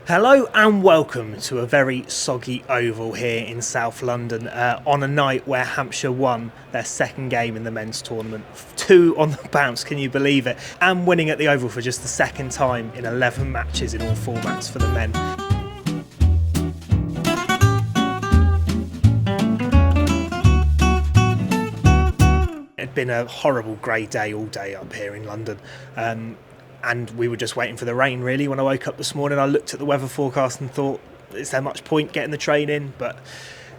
Hello and welcome to a very soggy oval here in South London on a night where Hampshire won their second game in the men's tournament. 2 on the bounce, can you believe it? And winning at the oval for just the second time in 11 matches in all formats for the men. It had been a horrible grey day all day up here in London. And we were just waiting for the rain, really. When I woke up this morning, I looked at the weather forecast and thought, is there much point getting the train in? But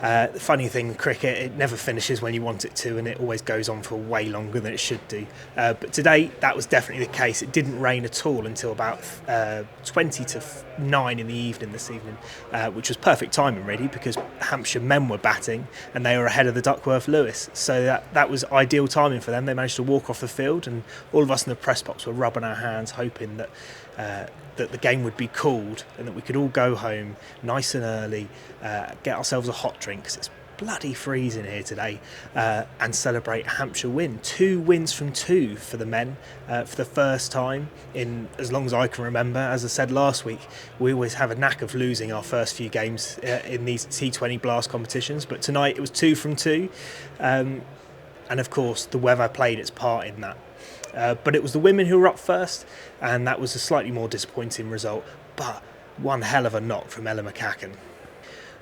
the funny thing with cricket, it never finishes when you want it to, and it always goes on for way longer than it should do. But today, that was definitely the case. It didn't rain at all until about 20 to 9 in the evening this evening, which was perfect timing, really, because Hampshire men were batting and they were ahead of the Duckworth Lewis. So that was ideal timing for them. They managed to walk off the field, and all of us in the press box were rubbing our hands, hoping that the game would be called and that we could all go home nice and early, get ourselves a hot drink because it's bloody freezing here today, and celebrate a Hampshire win. 2 wins from 2 for the men for the first time in as long as I can remember. As I said last week, we always have a knack of losing our first few games in these T20 Blast competitions, but tonight it was 2 from 2, and of course the weather played its part in that. But it was the women who were up first, and that was a slightly more disappointing result, but one hell of a knock from Ella McCacken.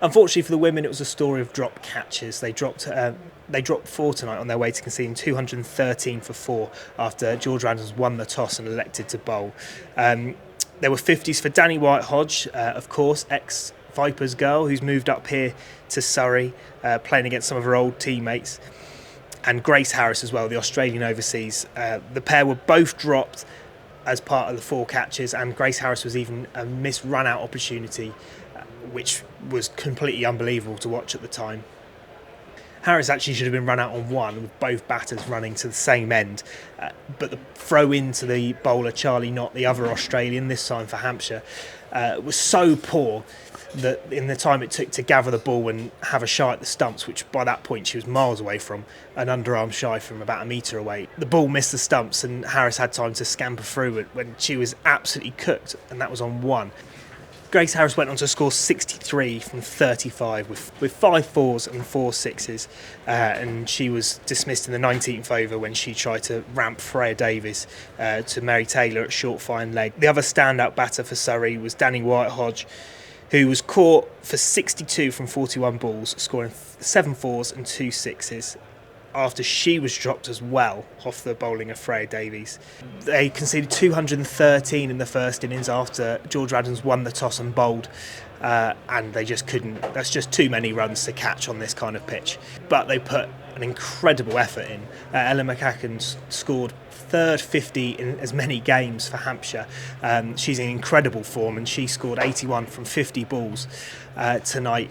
Unfortunately for the women, it was a story of dropped catches. They dropped 4 tonight on their way to conceding 213 for 4 after George Randall's won the toss and elected to bowl. There were 50s for Danny White-Hodge, of course, ex-Vipers girl, who's moved up here to Surrey, playing against some of her old teammates. And Grace Harris as well, the Australian overseas. The pair were both dropped as part of the 4 catches, and Grace Harris was even a missed run-out opportunity, which was completely unbelievable to watch at the time. Harris actually should have been run out on 1 with both batters running to the same end, but the throw into the bowler Charlie Knott, the other Australian, this time for Hampshire, was so poor that in the time it took to gather the ball and have a shot at the stumps, which by that point she was miles away from, an underarm shy from about a metre away, the ball missed the stumps and Harris had time to scamper through it when she was absolutely cooked, and that was on 1. Grace Harris went on to score 63 from 35 with 5 fours and 4 sixes, and she was dismissed in the 19th over when she tried to ramp Freya Davies to Mary Taylor at short fine leg. The other standout batter for Surrey was Danny White-Hodge, who was caught for 62 from 41 balls, scoring 7 fours and 2 sixes after she was dropped as well off the bowling of Freya Davies. They conceded 213 in the first innings after George Adams won the toss and bowled, and they just couldn't. That's just too many runs to catch on this kind of pitch. But they put an incredible effort in. Ella McCacken scored 3rd 50 in as many games for Hampshire. She's in incredible form, and she scored 81 from 50 balls tonight.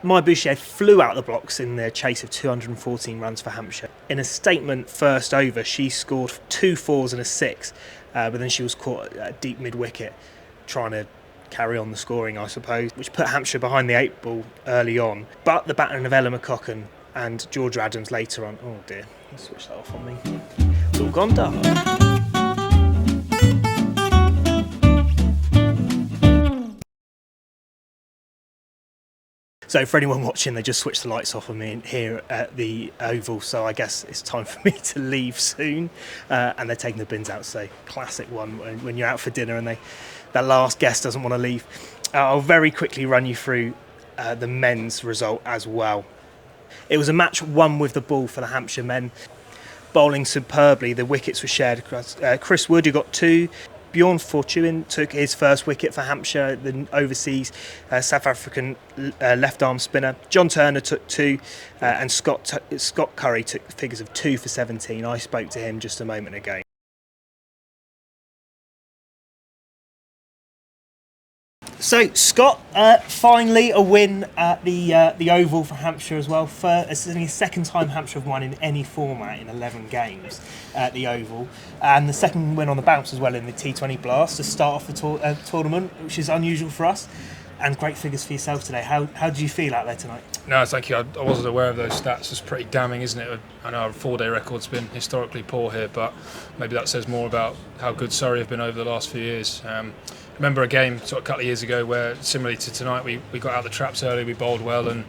Maya Boucher flew out the blocks in their chase of 214 runs for Hampshire. In a statement first over, she scored 2 fours and a 6, but then she was caught at deep mid-wicket trying to carry on the scoring, I suppose, which put Hampshire behind the 8 ball early on. But the battering of Ella McCacken and George Adams later on, oh dear, let's switch that off on me. It's all gone dark. So for anyone watching, they just switched the lights off on me here at the Oval, so I guess it's time for me to leave soon. And they're taking the bins out, so classic one when you're out for dinner and that last guest doesn't want to leave. I'll very quickly run you through the men's result as well. It was a match won with the ball for the Hampshire men. Bowling superbly, the wickets were shared across. Chris Wood, who got 2. Bjorn Fortuin took his first wicket for Hampshire, the overseas South African left-arm spinner. John Turner took 2, and Scott Curry took figures of 2 for 17. I spoke to him just a moment ago. So Scott, finally a win at the Oval for Hampshire as well. It's only the second time Hampshire have won in any format in 11 games at the Oval, and the second win on the bounce as well in the T20 Blast to start off the tournament, which is unusual for us. and great figures for yourself today. How do you feel out there tonight? No, thank you. I wasn't aware of those stats. It's pretty damning, isn't it? I know our 4-day record's been historically poor here, but maybe that says more about how good Surrey have been over the last few years. Remember a game sort of a couple of years ago where, similarly to tonight, we got out the traps early, we bowled well and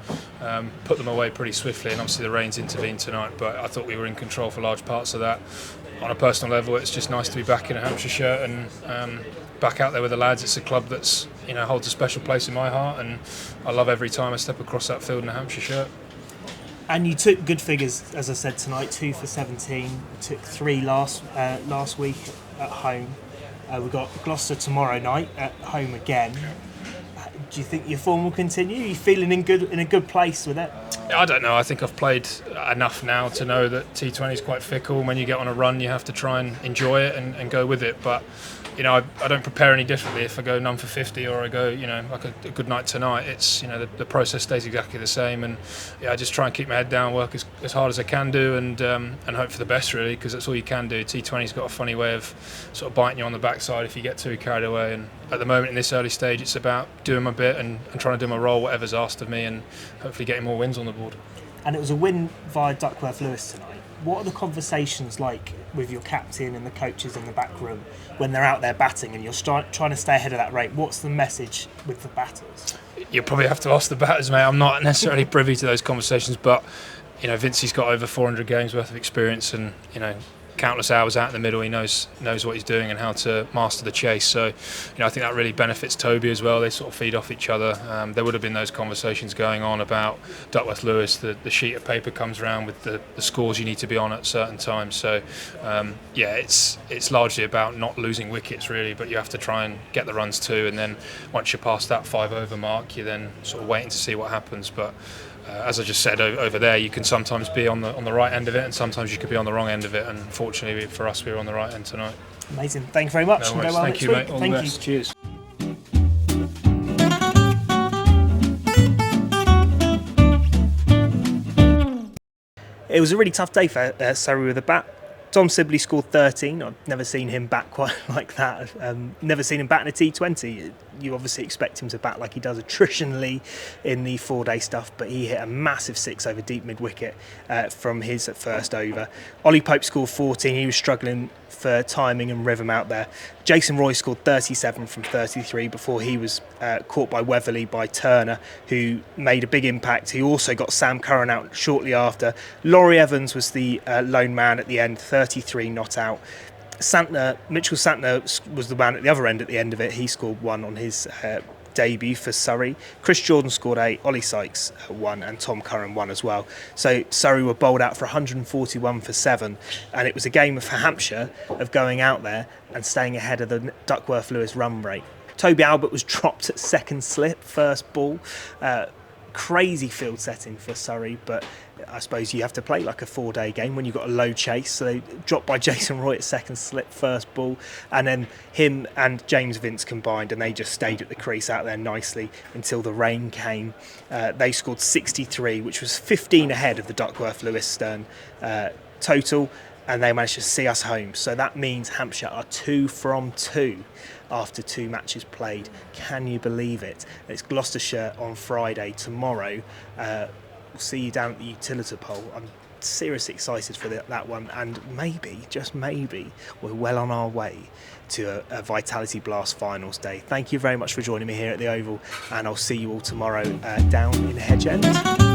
put them away pretty swiftly, and obviously the rains intervened tonight, but I thought we were in control for large parts of that. On a personal level, it's just nice to be back in a Hampshire shirt and back out there with the lads. It's a club that's, holds a special place in my heart, and I love every time I step across that field in a Hampshire shirt. And you took good figures, as I said tonight, 2 for 17. Took 3 last week at home. We've got Gloucester tomorrow night at home again. Do you think your form will continue? Are you feeling in a good place with it? I don't know. I think I've played enough now to know that T20 is quite fickle. When you get on a run, you have to try and enjoy it and go with it. But I don't prepare any differently if I go none for 50 or I go, like a good night tonight. It's the process stays exactly the same, and I just try and keep my head down, work as hard as I can do, and hope for the best really, because that's all you can do. T20's got a funny way of sort of biting you on the backside if you get too carried away. And at the moment in this early stage, it's about doing my bit and trying to do my role, whatever's asked of me, and hopefully getting more wins on the board. And it was a win via Duckworth Lewis tonight. What are the conversations like with your captain and the coaches in the back room when they're out there batting and you're trying to stay ahead of that rate? What's the message with the batters? You probably have to ask the batters, mate. I'm not necessarily privy to those conversations, but Vincey's got over 400 games worth of experience, and countless hours out in the middle. He knows what he's doing and how to master the chase. So, I think that really benefits Toby as well. They sort of feed off each other. There would have been those conversations going on about Duckworth Lewis. The sheet of paper comes around with the scores you need to be on at certain times. So, it's largely about not losing wickets really, but you have to try and get the runs too. And then once you're past that 5 over mark, you're then sort of waiting to see what happens. But as I just said over there, you can sometimes be on the right end of it, and sometimes you could be on the wrong end of it. And fortunately for us, we were on the right end tonight. Amazing. Thank you very much. No worries. Thank you, mate. All the best. Cheers. It was a really tough day for Surrey with the bat. Tom Sibley scored 13. I've never seen him bat quite like that. Never seen him bat in a T20. You obviously expect him to bat like he does attritionally in the 4-day stuff, but he hit a massive 6 over deep mid-wicket from his first over. Ollie Pope scored 14. He was struggling for timing and rhythm out there. Jason Roy scored 37 from 33 before he was caught by Weatherly by Turner, who made a big impact. He also got Sam Curran out shortly after. Laurie Evans was the lone man at the end, 33 not out. Mitchell Santner was the man at the other end at the end of it. He scored 1 on his debut for Surrey. Chris Jordan scored 8, Ollie Sykes 1, and Tom Curran 1 as well. So Surrey were bowled out for 141 for 7, and it was a game for Hampshire of going out there and staying ahead of the Duckworth Lewis run rate. Toby Albert was dropped at second slip, first ball. Crazy field setting for Surrey, but I suppose you have to play like a 4-day game when you've got a low chase. So they dropped by Jason Roy at second slip, first ball, and then him and James Vince combined, and they just stayed at the crease out there nicely until the rain came. They scored 63, which was 15 ahead of the Duckworth Lewis Stern total, and they managed to see us home. So that means Hampshire are 2 from 2 after 2 matches played. Can you believe it? It's Gloucestershire on Friday. Tomorrow, we'll see you down at the Utilita Pole. I'm seriously excited for that one, and maybe, just maybe, we're well on our way to a Vitality Blast finals day. Thank you very much for joining me here at the Oval, and I'll see you all tomorrow down in Hedge End.